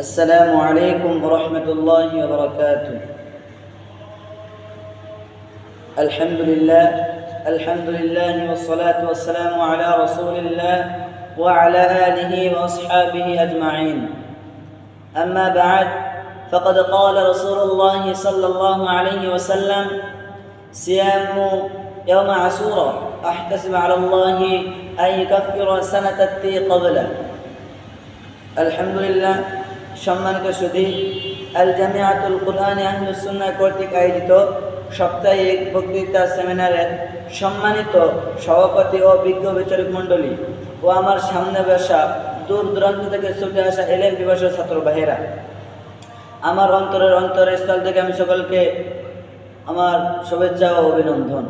السلام عليكم ورحمة الله وبركاته. الحمد لله والصلاة والسلام على رسول الله وعلى آله وأصحابه أجمعين. أما بعد، فقد قال رسول الله صلى الله عليه وسلم: صيام يوم عاشوراء أحتسب على الله أن يكفر السنة التي قبله. আলহামদুলিল্লাহ, সম্মানিত সুধী, আল জামিয়াতুল কুরআনি আহলুস সুন্নাহ কর্তৃক আয়োজিত সাপ্তাহিক বক্তৃতা সেমিনারের সম্মানিত সভাপতি ও বিজ্ঞ বিচারক মণ্ডলী ও আমার সামনে বসা দূর দূরান্ত থেকে ছুটে আসা এলেম পিপাসু ছাত্র ভাইয়েরা, আমার অন্তরের স্থল থেকে আমি সকলকে আমার শুভেচ্ছা ও অভিনন্দন।